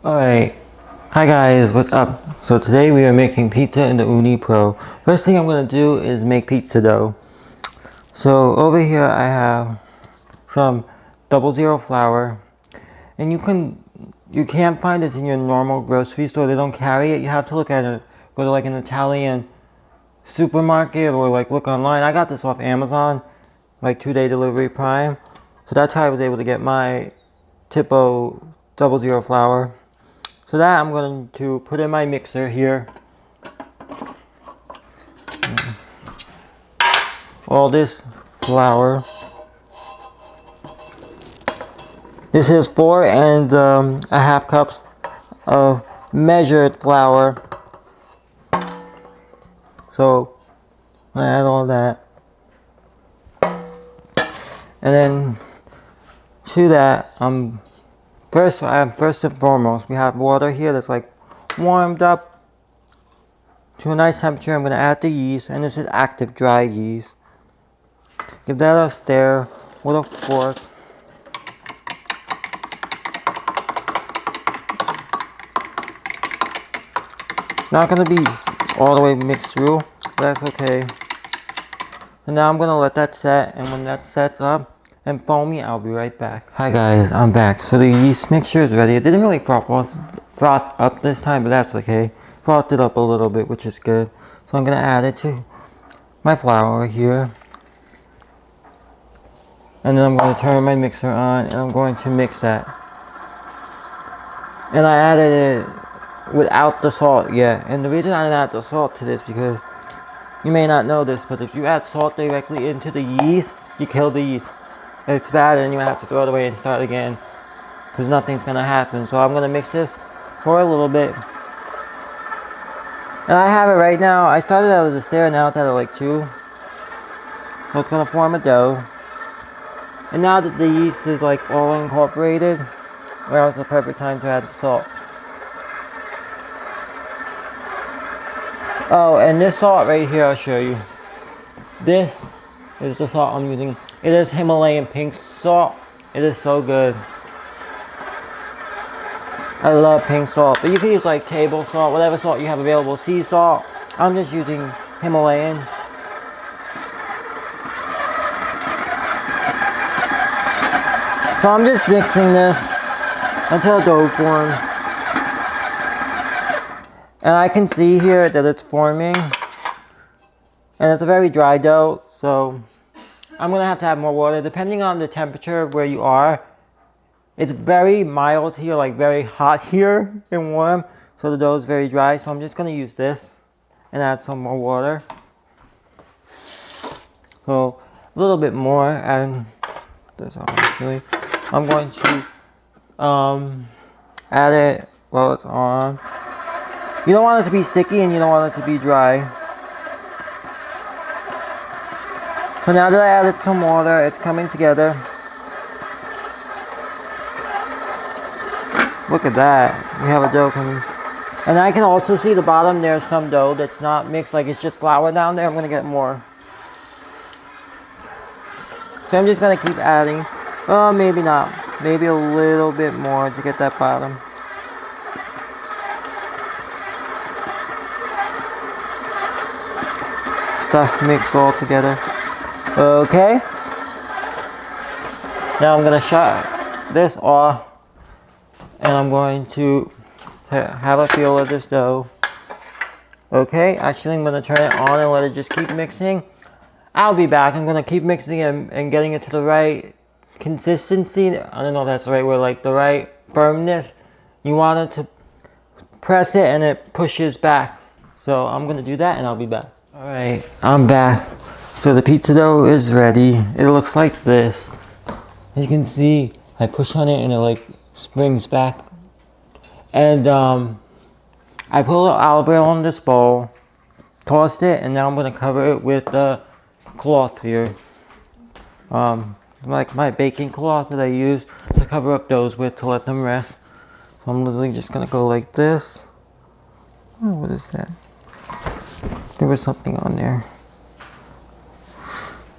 Alright, hi guys, what's up? So today we are making pizza in the Ooni Pro. First thing I'm going to do is make pizza dough. So over here I have some 00 flour. And you can't find this in your normal grocery store. They don't carry it. You have to look at it. Go to like an Italian supermarket or like look online. I got this off Amazon, like 2-day delivery Prime. So that's how I was able to get my Tipo 00 flour. So that I'm going to put in my mixer here. All this flour. This is 4.5 cups of measured flour. So I add all that. And then to that, first and foremost, we have water here that's like warmed up to a nice temperature. I'm going to add the yeast, and this is active dry yeast. Give that a stir with a fork. It's not going to be all the way mixed through, but that's okay. And now I'm going to let that set, and when that sets up and foamy, I'll be right back. Hi guys, I'm back. So the yeast mixture is ready. It didn't really froth up this time, but that's okay. Frothed it up a little bit, which is good. So I'm going to add it to my flour here. And then I'm going to turn my mixer on, and I'm going to mix that. And I added it without the salt yet. And the reason I didn't add the salt to this, because you may not know this, but if you add salt directly into the yeast, you kill the yeast. It's bad, and you have to throw it away and start again, because nothing's going to happen. So I'm going to mix this for a little bit. And I have it right now. I started out at the stair, now it's at like 2. So it's going to form a dough. And now that the yeast is like all incorporated, well, it's the perfect time to add the salt. Oh, and this salt right here, I'll show you. This is the salt I'm using. It is Himalayan pink salt. It is so good. I love pink salt, but you can use like table salt, whatever salt you have available. Sea salt. I'm just using Himalayan. So I'm just mixing this until dough forms. And I can see here that it's forming. And it's a very dry dough, so I'm going to have more water. Depending on the temperature where you are, it's very mild here, like very hot here and warm. So the dough is very dry, so I'm just going to use this and add some more water. So a little bit more, and this actually. I'm going to add it while it's on. You don't want it to be sticky, and you don't want it to be dry. So now that I added some water, it's coming together. Look at that. We have a dough coming. And I can also see the bottom, there's some dough that's not mixed, like it's just flour down there. I'm going to get more. So I'm just going to keep adding. Oh, maybe not. Maybe a little bit more to get that bottom. Stuff mixed all together. Okay. Now I'm going to shut this off. And I'm going to have a feel of this dough. Okay, actually I'm going to turn it on and let it just keep mixing. I'll be back. I'm going to keep mixing and getting it to the right consistency. I don't know if that's the right word, like the right firmness. You want it to press it and it pushes back. So I'm going to do that and I'll be back. Alright, I'm back. So the pizza dough is ready. It looks like this. As you can see, I push on it and it like springs back. And I put a little olive oil in this bowl, tossed it, and now I'm going to cover it with a cloth here. Like my baking cloth that I use to cover up doughs with to let them rest. So I'm literally just going to go like this. Oh, what is that? There was something on there.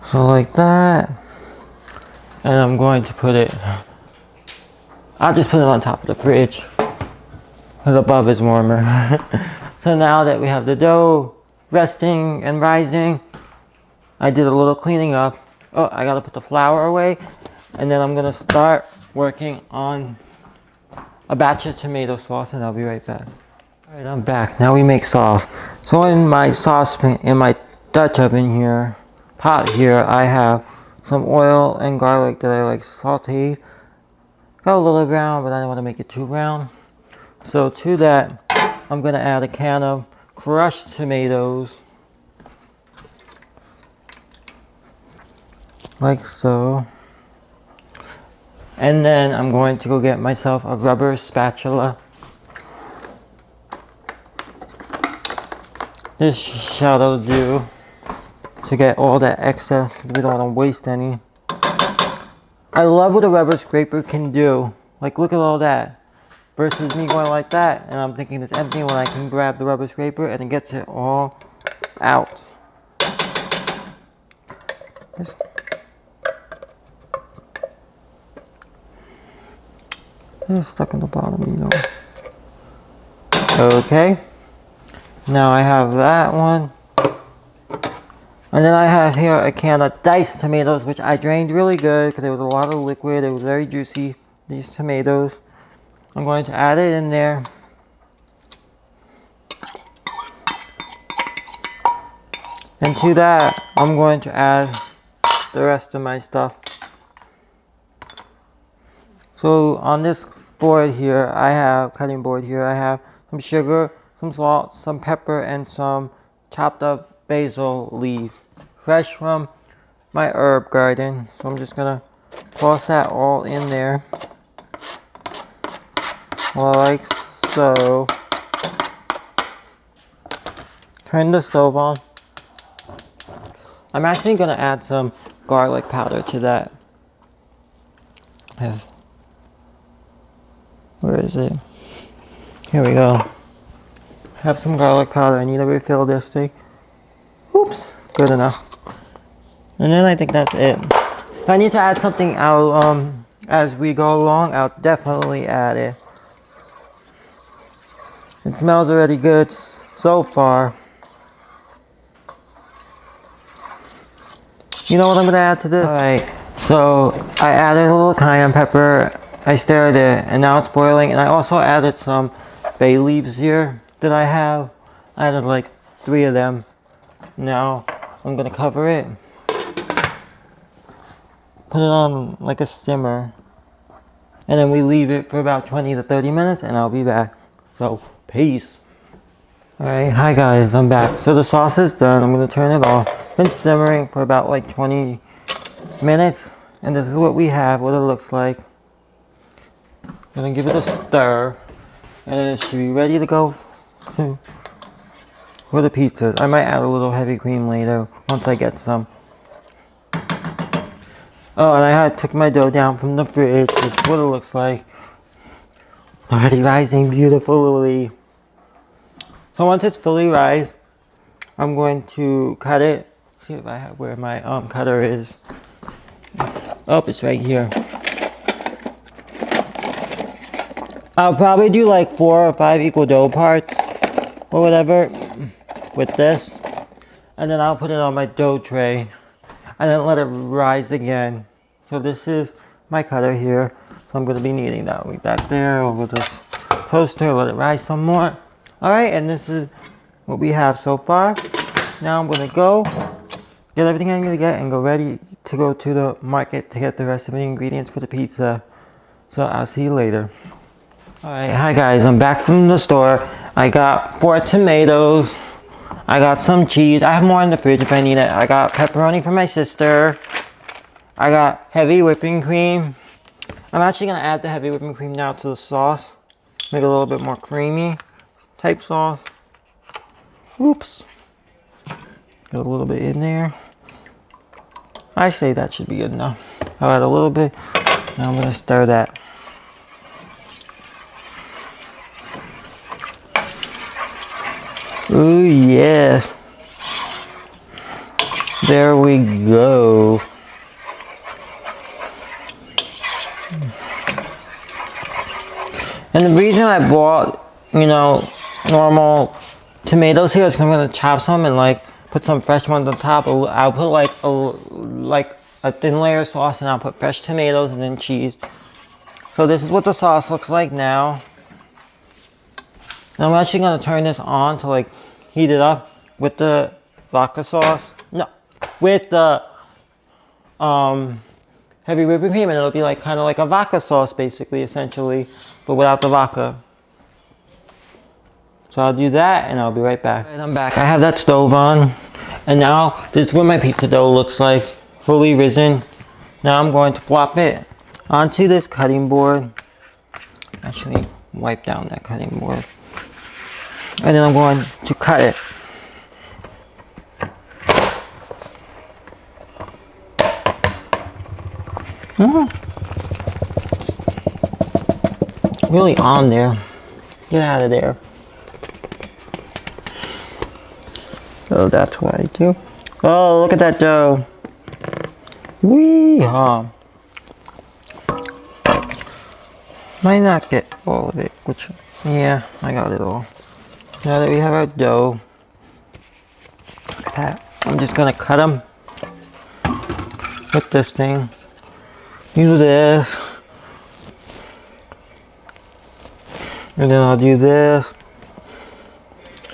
So like that. And I'm going to put it, I'll just put it on top of the fridge. because above is warmer. So now that we have the dough resting and rising, I did a little cleaning up. Oh, I gotta put the flour away, and then I'm gonna start working on a batch of tomato sauce, and I'll be right back. All right, I'm back. Now we make sauce. So in my saucepan, in my Dutch oven here, pot here, I have some oil and garlic that I like sauteed. Got a little brown, but I don't want to make it too brown. So to that, I'm gonna add a can of crushed tomatoes, like so. And then I'm going to go get myself a rubber spatula. This shall do to get all that excess, because we don't want to waste any. I love what a rubber scraper can do. Like, look at all that. Versus me going like that, and I'm thinking it's empty when I can grab the rubber scraper and it gets it all out. It's stuck in the bottom, you know. Okay. Now I have that one. And then I have here a can of diced tomatoes, which I drained really good because there was a lot of liquid. It was very juicy, these tomatoes. I'm going to add it in there. And to that, I'm going to add the rest of my stuff. So on this board here, cutting board here, I have some sugar, some salt, some pepper, and some chopped up basil leaves, fresh from my herb garden. So I'm just gonna toss that all in there, like so. Turn the stove on. I'm actually gonna add some garlic powder to that. Where is it? Here we go. Have some garlic powder. I need to refill this thing. Oops, good enough. And then I think that's it. If I need to add something out as we go along, I'll definitely add it. It smells already good so far. You know what I'm gonna add to this? Alright, so I added a little cayenne pepper. I stirred it, and now it's boiling. And I also added some bay leaves here that I have. I added like 3 of them. Now I'm gonna cover it. Put it on like a simmer. And then we leave it for about 20 to 30 minutes, and I'll be back. So, peace. Alright, hi guys, I'm back. So the sauce is done. I'm gonna turn it off. Been simmering for about like 20 minutes. And this is what we have, what it looks like. Gonna give it a stir, and then it should be ready to go for the pizzas. I might add a little heavy cream later once I get some. Oh, and I took my dough down from the fridge. This is what it looks like. Already rising beautifully. So once it's fully rised, I'm going to cut it. See if I have where my cutter is. Oh, it's right here. I'll probably do like 4 or 5 equal dough parts or whatever with this, and then I'll put it on my dough tray and then let it rise again. So this is my cutter here, so I'm going to be kneading that way back there over this toaster, let it rise some more. Alright, and this is what we have so far. Now I'm going to go get everything I'm going to get and go ready to go to the market to get the rest of the ingredients for the pizza. So I'll see you later. Alright, hi guys, I'm back from the store. I got 4 tomatoes. I got some cheese. I have more in the fridge if I need it. I got pepperoni for my sister. I got heavy whipping cream. I'm actually going to add the heavy whipping cream now to the sauce. Make it a little bit more creamy type sauce. Oops. Get a little bit in there. I say that should be good enough. I'll add a little bit. Now I'm going to stir that. Ooh, yes. There we go. And the reason I bought you know, normal tomatoes here, so I'm gonna chop some and like put some fresh ones on top. I'll put like a thin layer of sauce, and I'll put fresh tomatoes and then cheese. So this is what the sauce looks like now. Now I'm actually gonna turn this on to like heat it up with the vodka sauce. No, with the heavy whipping cream, and it'll be like kind of like a vodka sauce basically, essentially, but without the vodka. So I'll do that and I'll be right back. And I'm back. I have that stove on, and now this is what my pizza dough looks like, fully risen. Now I'm going to plop it onto this cutting board. Actually, wipe down that cutting board. And then I'm going to cut it. Really on there. Get out of there. So that's what I do. Oh, look at that dough. Wee-haw. Might not get all of it, which, yeah, I got it all. Now that we have our dough, look at that. I'm just gonna cut them with this thing. Do this. And then I'll do this.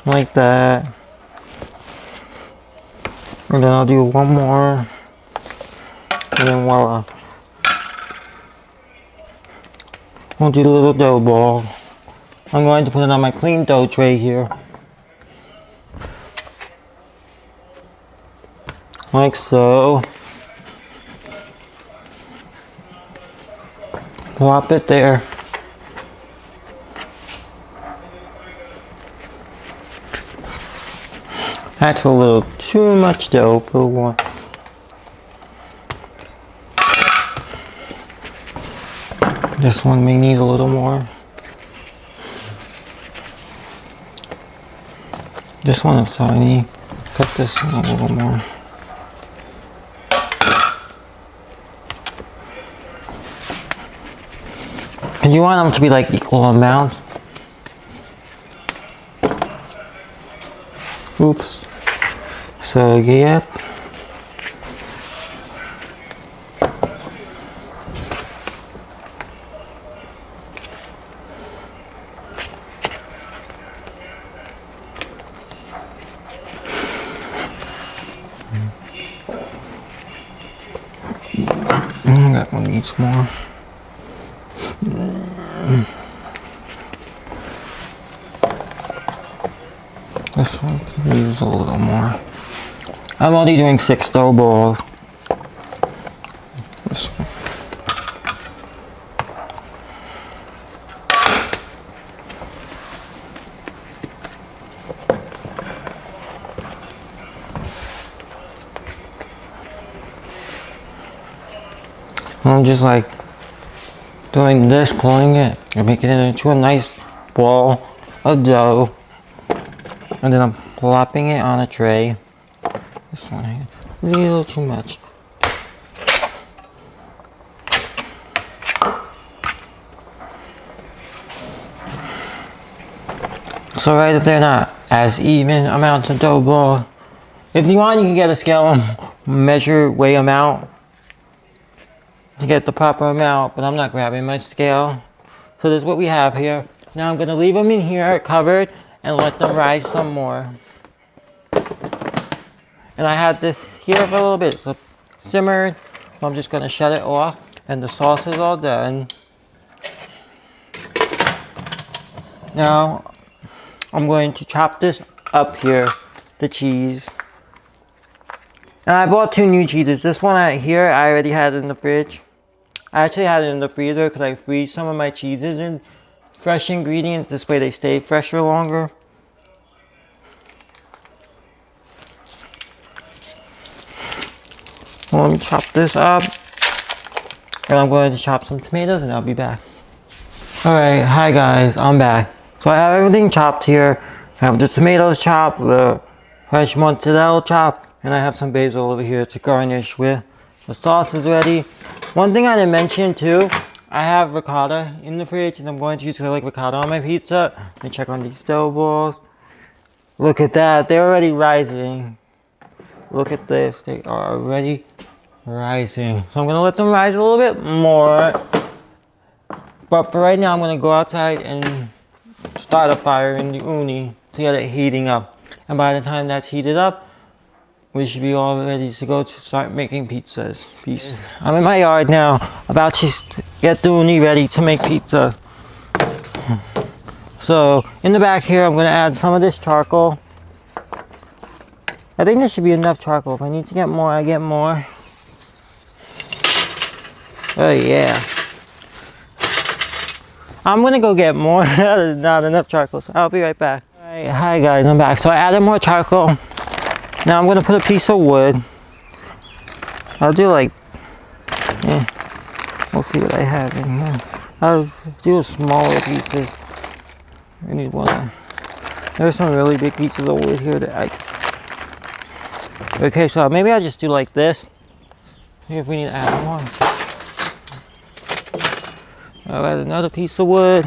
Like that. And then I'll do one more. And then voila. I'll do the little dough ball. I'm going to put it on my clean dough tray here. Like so. Plop it there. That's a little too much dough for one. This one may need a little more. This one is tiny. Cut this one a little more. And you want them to be like equal amounts. Oops. So yeah. That one needs more. This one can use a little more. I'm only doing 6 dough balls. This one. I'm just like doing this, pulling it, and making it into a nice ball of dough. And then I'm plopping it on a tray. This one here, a little too much. So right, if they're not as even amounts of dough ball, if you want, you can get a scale and measure, weigh them out to get the proper amount, but I'm not grabbing my scale. So this is what we have here. Now I'm gonna leave them in here covered and let them rise some more. And I had this here for a little bit, so simmered. I'm just gonna shut it off, and the sauce is all done. Now I'm going to chop this up here, the cheese. And I bought 2 new cheeses. This one right here, I already had it in the fridge. I actually had it in the freezer because I freeze some of my cheeses in fresh ingredients. This way they stay fresher longer. Well, let me chop this up. And I'm going to chop some tomatoes and I'll be back. Alright, hi guys, I'm back. So I have everything chopped here. I have the tomatoes chopped, the fresh mozzarella chopped, and I have some basil over here to garnish with. The sauce is ready. One thing I didn't mention too, I have ricotta in the fridge, and I'm going to use garlic ricotta on my pizza. and check on these dough balls. Look at that, they're already rising. Look at this, they are already rising. So I'm gonna let them rise a little bit more. But for right now, I'm gonna go outside and start a fire in the Ooni to get it heating up. And by the time that's heated up, we should be all ready to go to start making pizzas. Peace. I'm in my yard now, about to get the Ooni ready to make pizza. So in the back here, I'm gonna add some of this charcoal. I think this should be enough charcoal. If I need to get more, I get more. Oh yeah. I'm gonna go get more. Not enough charcoal, so I'll be right back. Alright, hi guys, I'm back. So I added more charcoal. Now I'm gonna put a piece of wood. I'll do like, we'll see what I have in here. I'll do smaller pieces. I need one. There's some really big pieces of wood here that okay, so maybe I'll just do like this. See if we need to add more. I'll add another piece of wood.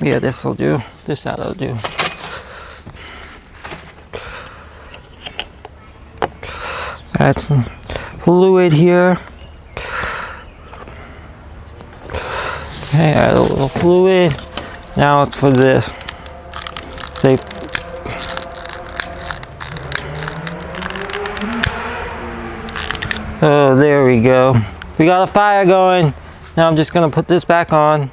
Yeah, this will do. This that'll do. Add some fluid here. Okay, add a little fluid. Now it's for this. Say, oh, there we go. We got a fire going. Now I'm just gonna put this back on.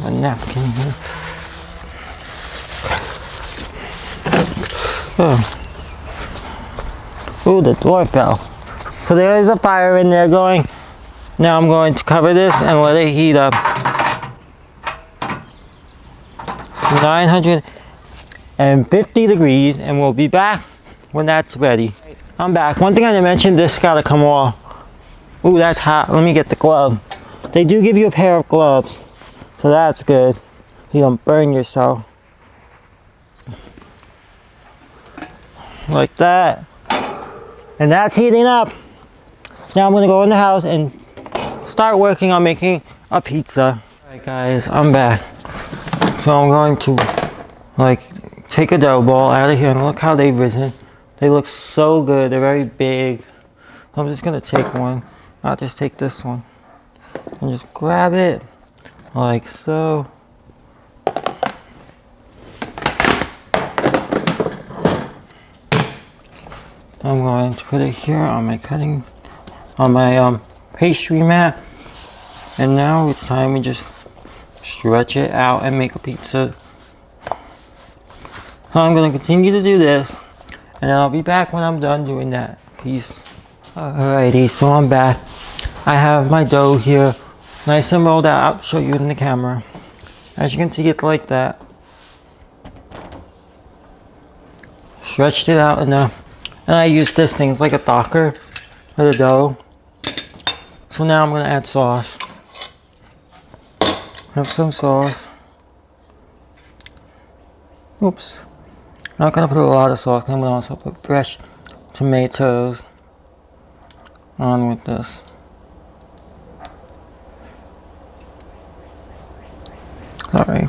A napkin here. Oh. Ooh, the door fell. So there is a fire in there going. Now I'm going to cover this and let it heat up. 950 degrees, and we'll be back when that's ready. I'm back. One thing I didn't mention, this gotta come off. Ooh, that's hot. Let me get the glove. They do give you a pair of gloves, so that's good. So you don't burn yourself. Like that. And that's heating up. Now I'm gonna go in the house and start working on making a pizza. Alright guys, I'm back. So I'm going to take a dough ball out of here, and look how they've risen. They look so good. They're very big. I'm just gonna take one. I'll just take this one and just grab it like so. I'm going to put it here on my pastry mat. And now it's time we just stretch it out and make a pizza. So I'm going to continue to do this, and then I'll be back when I'm done doing that. Peace. Alrighty, so I'm back. I have my dough here, nice and rolled out. I'll show you in the camera. As you can see, it's like that. Stretched it out enough. And I use this thing, it's like a docker for the dough. So now I'm going to add sauce. Have some sauce. Oops. I'm not going to put a lot of sauce. I'm going to also put fresh tomatoes on with this. Sorry.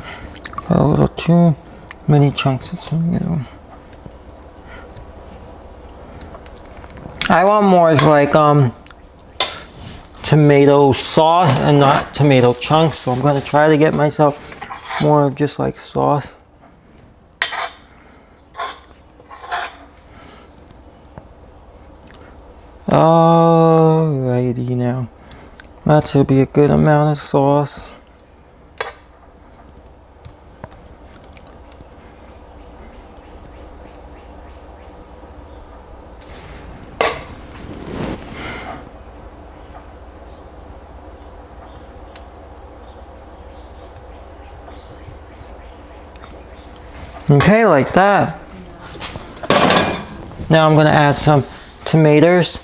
Got a little too many chunks of tomato. I want more like tomato sauce and not tomato chunks, so I'm going to try to get myself more of just like sauce. Alrighty now. That should be a good amount of sauce. Okay, like that. Now I'm going to add some tomatoes.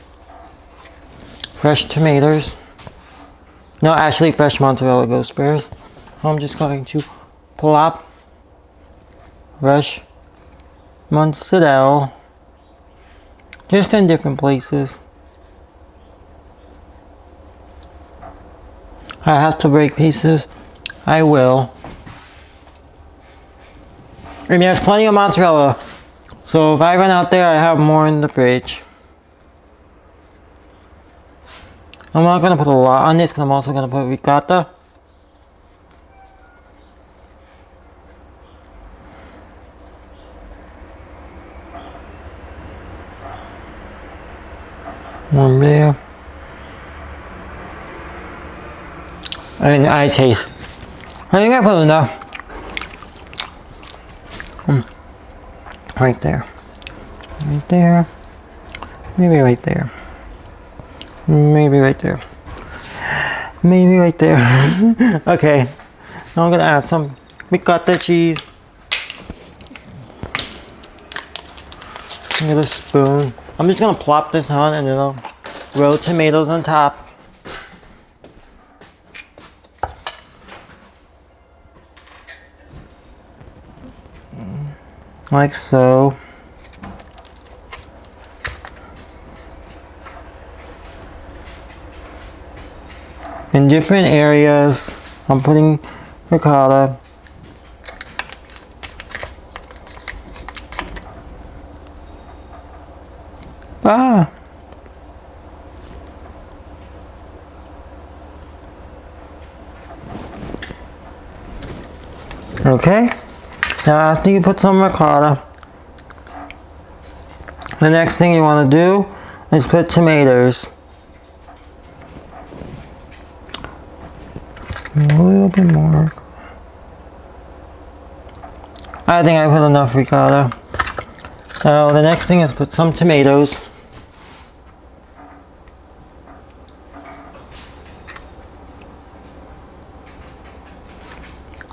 Fresh tomatoes. No, actually fresh mozzarella gooseberries. I'm just going to plop fresh mozzarella. Just in different places. I have to break pieces. I will. And there's plenty of mozzarella. So if I run out there, I have more in the fridge. I'm not going to put a lot on this because I'm also going to put ricotta. One there. And I taste. I think I put enough. Right there. Right there. Maybe right there. Maybe right there. Maybe right there. Okay. Now I'm gonna add some ricotta cheese. Get a spoon. I'm just gonna plop this on and then I'll roll tomatoes on top. Like so. In different areas, I'm putting ricotta. Okay. Now after you put some ricotta, the next thing you want to do is put tomatoes. A little bit more. I think I put enough ricotta. Now the next thing is put some tomatoes.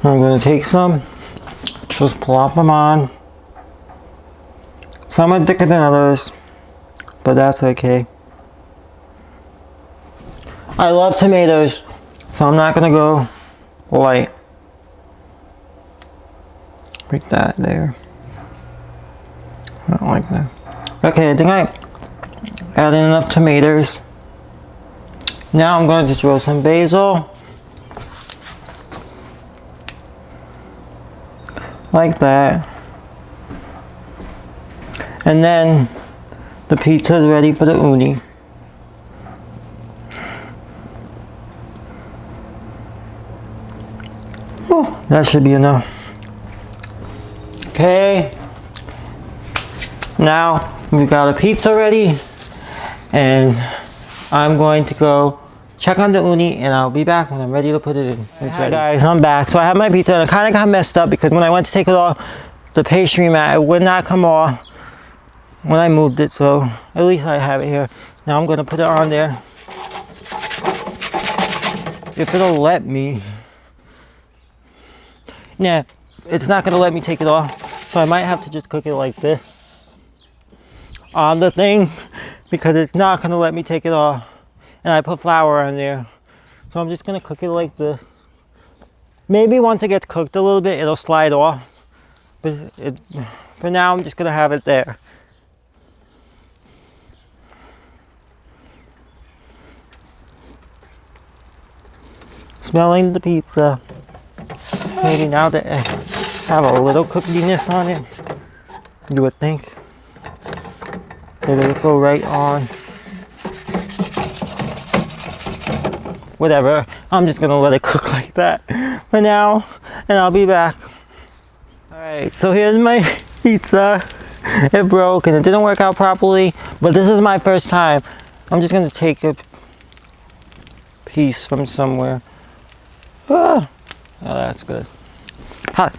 I'm going to take some, just plop them on. Some are thicker than others, but that's okay. I love tomatoes, so I'm not going to go light. Break that there. I don't like that. Okay, I think I added enough tomatoes. Now I'm going to throw some basil. Like that. And then the pizza is ready for the uni. Oh, that should be enough. Okay. Now we've got a pizza ready, and I'm going to go check on the uni and I'll be back when I'm ready to put it in. Hi guys, I'm back. So I have my pizza and it kind of got messed up because when I went to take it off the pastry mat, it would not come off when I moved it, so at least I have it here. Now I'm going to put it on there. If it'll let me. Nah, it's not going to let me take it off, so I might have to just cook it like this on the thing because it's not going to let me take it off. And I put flour on there, so I'm just gonna cook it like this. Maybe once it gets cooked a little bit, it'll slide off, but for now I'm just gonna have it there. Smelling the pizza. Maybe now that I have a little cookiness on it, you would think that it'll go right on. Whatever, I'm just gonna let it cook like that for now, and I'll be back. Alright, so here's my pizza. It broke and it didn't work out properly, but this is my first time. I'm just gonna take a piece from somewhere. Oh, that's good. Hot.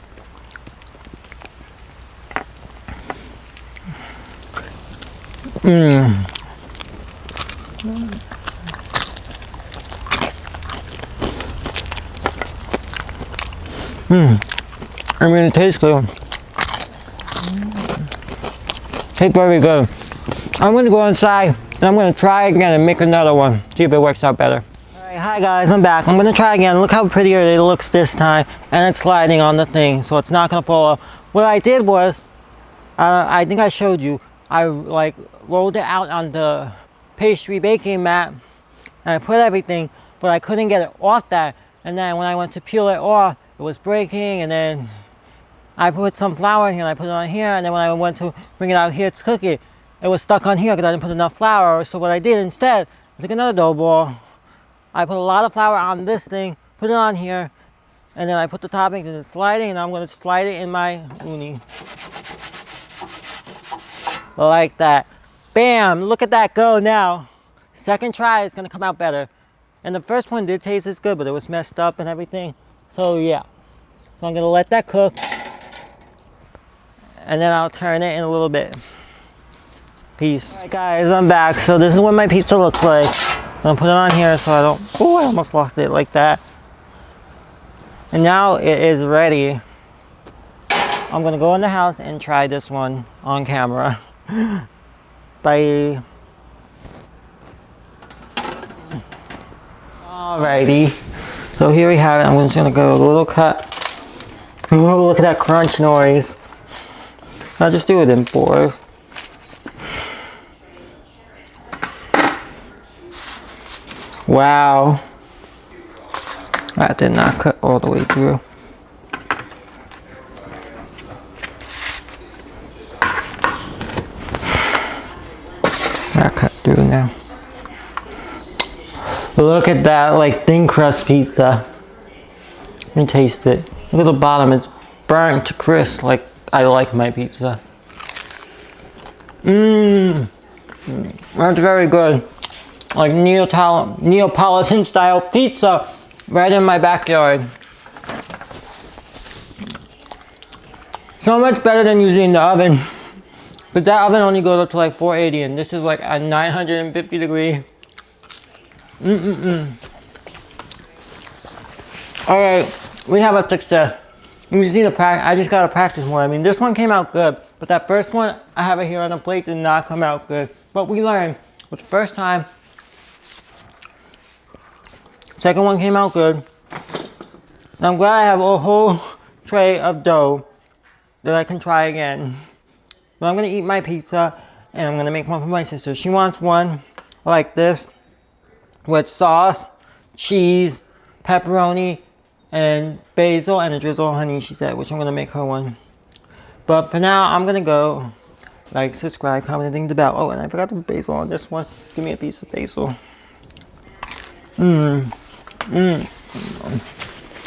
I mean, it tastes good. Tastes very good. I'm gonna go inside and I'm gonna try again and make another one. See if it works out better. Alright, hi guys, I'm back. I'm gonna try again. Look how prettier it looks this time, and it's sliding on the thing, so it's not gonna fall off. What I did was, I think I showed you, I like rolled it out on the pastry baking mat, and I put everything, but I couldn't get it off that. And then when I went to peel it off, it was breaking, and then I put some flour in here and I put it on here, and then when I went to bring it out here to cook it, it was stuck on here because I didn't put enough flour. So what I did instead, I took another dough ball, I put a lot of flour on this thing, put it on here, and then I put the toppings and it's sliding, and I'm going to slide it in my uni. Like that. Bam! Look at that go now. Second try is going to come out better. And the first one did taste as good, but it was messed up and everything. So yeah. So I'm going to let that cook. And then I'll turn it in a little bit. Peace. Alright guys, I'm back. So this is what my pizza looks like. I'm going to put it on here so I don't... Oh, I almost lost it like that. And now it is ready. I'm going to go in the house and try this one on camera. Bye. Alrighty. So here we have it. I'm just going to go a little cut. Oh, look at that crunch noise. I'll just do it in fours. Wow. That did not cut all the way through. That cut through now. Look at that, like thin crust pizza. Let me taste it. Look at the bottom, it's burnt to crisp like I like my pizza. That's very good. Like Neapolitan style pizza right in my backyard. So much better than using the oven. But that oven only goes up to like 480 and this is like a 950 degree. Alright, we have a success. You can see the I just gotta practice more. I mean, this one came out good, but that first one I have it here on the plate did not come out good. But we learned with the first time. Second one came out good. And I'm glad I have a whole tray of dough that I can try again. But I'm gonna eat my pizza and I'm gonna make one for my sister. She wants one like this with sauce, cheese, pepperoni, and basil and a drizzle of honey, she said, which I'm gonna make her one. But for now, I'm gonna go. Like, subscribe, comment, and ring the bell. Oh, and I forgot the basil on this one. Give me a piece of basil.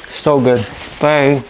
So good. Bye.